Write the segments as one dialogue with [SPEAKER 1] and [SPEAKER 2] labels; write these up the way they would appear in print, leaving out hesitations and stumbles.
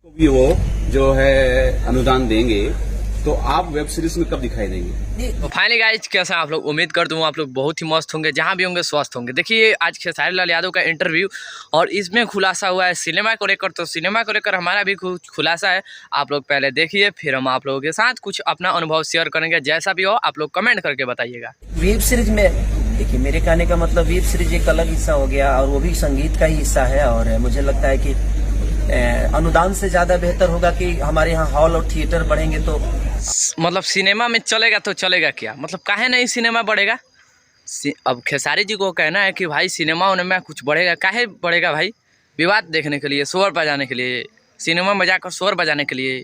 [SPEAKER 1] भी वो जो है अनुदान देंगे तो आप वेब सीरीज में कब दिखाई देंगे?
[SPEAKER 2] तो फाइनली गाइस कैसा आप लोग, उम्मीद करता हूँ आप लोग बहुत ही मस्त होंगे, जहाँ भी होंगे स्वस्थ होंगे। देखिए आज खेसारी लाल यादव का इंटरव्यू और इसमें खुलासा हुआ है सिनेमा को लेकर। तो सिनेमा को लेकर हमारा भी कुछ खुलासा है, आप लोग पहले देखिए, फिर हम आप लोगों के साथ कुछ अपना अनुभव शेयर करेंगे। जैसा भी हो आप लोग कमेंट करके बताइएगा।
[SPEAKER 3] वेब सीरीज में देखिए, मेरे कहने का मतलब वेब सीरीज एक अलग हिस्सा हो गया और वो भी संगीत का ही हिस्सा है। और मुझे लगता है कि अनुदान से ज्यादा बेहतर होगा कि हमारे यहाँ हॉल और थिएटर बढ़ेंगे। तो
[SPEAKER 2] मतलब सिनेमा में चलेगा तो चलेगा क्या, मतलब काहे नहीं सिनेमा बढ़ेगा। अब खेसारी जी को कहना है कि भाई सिनेमा होने में कुछ बढ़ेगा, काहे बढ़ेगा भाई? विवाद देखने के लिए, शोर बजाने के लिए, सिनेमा में जाकर शोर बजाने के लिए।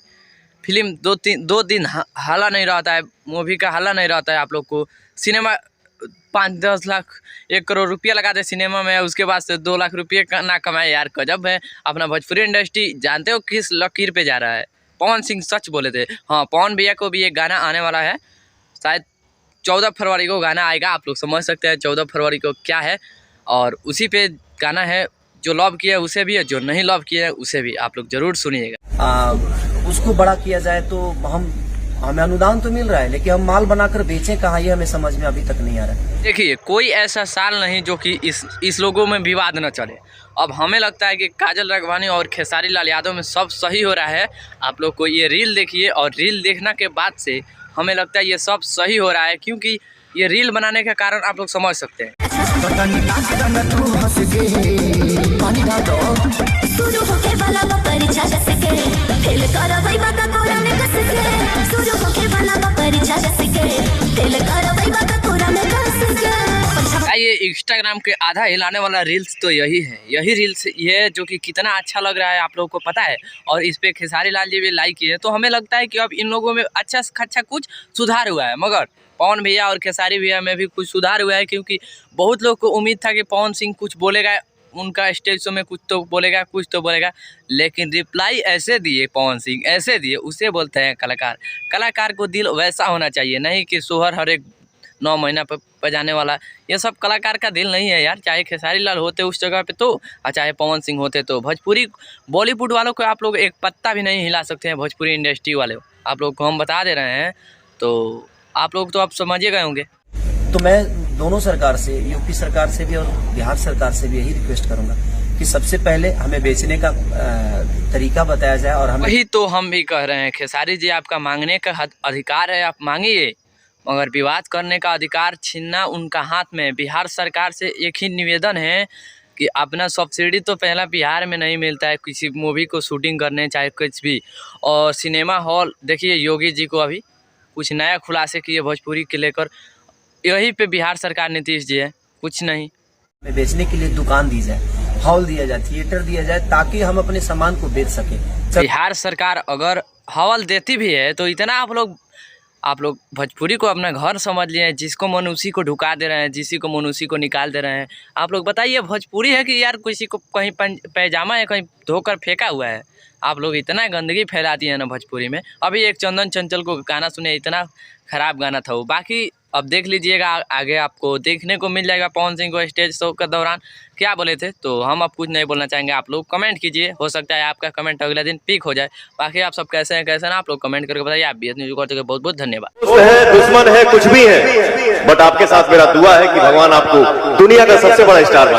[SPEAKER 2] फिल्म दो दिन हल्ला नहीं रहता है, मूवी का हल्ला नहीं रहता है। आप लोग को सिनेमा 5-10 लाख 1 करोड़ रुपया लगा दे सिनेमा में, उसके बाद से 2 लाख रुपये ना कमाए यार, गजब है। अपना भोजपुरी इंडस्ट्री जानते हो किस लकीर पे जा रहा है। पवन सिंह सच बोले थे। हाँ, पवन भैया को भी एक गाना आने वाला है, शायद 14 फरवरी को गाना आएगा। आप लोग समझ सकते हैं 14 फरवरी को क्या है, और उसी पे गाना है। जो लव किया है उसे भी है, जो नहीं लव किया है उसे भी। आप लोग जरूर सुनिएगा।
[SPEAKER 3] उसको बड़ा किया जाए तो हमें अनुदान तो मिल रहा है, लेकिन हम माल बनाकर बेचें कहाँ, ये हमें समझ में अभी तक नहीं आ रहा है।
[SPEAKER 2] देखिए कोई ऐसा साल नहीं जो कि इस लोगों में विवाद न चले। अब हमें लगता है कि काजल राघवानी और खेसारी लाल यादव में सब सही हो रहा है। आप लोग को ये रील देखिए, और रील देखने के बाद से हमें लगता है ये सब सही हो रहा है, क्योंकि ये रील बनाने का कारण आप लोग समझ सकते हैं। ये इंस्टाग्राम के आधा हिलाने वाला रील्स तो यही है, यही रील्स ये जो कि कितना अच्छा लग रहा है आप लोगों को पता है। और इस पे खेसारी लाल जी भी लाइक किए, तो हमें लगता है कि अब इन लोगों में अच्छा खासा कुछ सुधार हुआ है। मगर पवन भैया और खेसारी भैया में भी कुछ सुधार हुआ है, क्योंकि बहुत लोग को उम्मीद था कि पवन सिंह कुछ बोलेगा, उनका स्टेज शो में कुछ तो बोलेगा, कुछ तो बोलेगा, लेकिन रिप्लाई ऐसे दिए पवन सिंह, ऐसे दिए। उसे बोलते हैं कलाकार। कलाकार को दिल वैसा होना चाहिए, नहीं कि सोहर हर एक 9 महीना पर बजाने वाला। ये सब कलाकार का दिल नहीं है यार। चाहे खेसारी लाल होते उस जगह पे तो, और चाहे पवन सिंह होते तो। भोजपुरी बॉलीवुड वालों को आप लोग एक पत्ता भी नहीं हिला सकते हैं। भोजपुरी इंडस्ट्री वाले आप लोग को हम बता दे रहे हैं, तो आप लोग तो आप समझे गए होंगे।
[SPEAKER 3] तो मैं दोनों सरकार से, यूपी सरकार से भी और बिहार सरकार से भी यही रिक्वेस्ट करूंगा कि सबसे पहले हमें बेचने का तरीका बताया जाए। और
[SPEAKER 2] वही तो हम भी कह रहे हैं, खेसारी जी आपका मांगने का अधिकार है, आप मांगिए, मगर विवाद करने का अधिकार छीनना उनका हाथ में। बिहार सरकार से एक ही निवेदन है कि अपना सब्सिडी तो पहला बिहार में नहीं मिलता है किसी मूवी को शूटिंग करने, चाहे कुछ भी। और सिनेमा हॉल देखिए, योगी जी को अभी कुछ नया खुलासे किए भोजपुरी के लेकर, यही पे बिहार सरकार नीतीश जी है, कुछ नहीं।
[SPEAKER 3] बेचने के लिए दुकान दी जाए, हॉल दिया जाए, थिएटर दिया जाए, ताकि हम अपने सामान को बेच सके।
[SPEAKER 2] बिहार सरकार अगर हॉल देती भी है तो इतना आप लोग भोजपुरी को अपना घर समझ लिए हैं, जिसको मन उसी को ढुका दे रहे हैं, जिसी को मन उसी को निकाल दे रहे हैं। आप लोग बताइए, भोजपुरी है कि यार किसी को कहीं पैजामा या कहीं धोकर फेंका हुआ है? आप लोग इतना गंदगी फैलाती है ना भोजपुरी में। अभी एक चंदन चंचल को गाना सुने, इतना खराब गाना था वो। बाकी अब देख लीजिएगा, आगे आपको देखने को मिल जाएगा पवन सिंह को स्टेज शो के दौरान क्या बोले थे। तो हम अब कुछ नहीं बोलना चाहेंगे, आप लोग कमेंट कीजिए, हो सकता है आपका कमेंट अगले दिन पिक हो जाए। बाकी आप सब कैसे हैं कैसे ना, आप लोग कमेंट करके बताइए। आप भी न्यूज़ करते हुए बहुत बहुत धन्यवाद।
[SPEAKER 4] दुश्मन है कुछ भी है, बट आपके साथ मेरा दुआ है कि भगवान आपको दुनिया का सबसे बड़ा स्टार बनाए।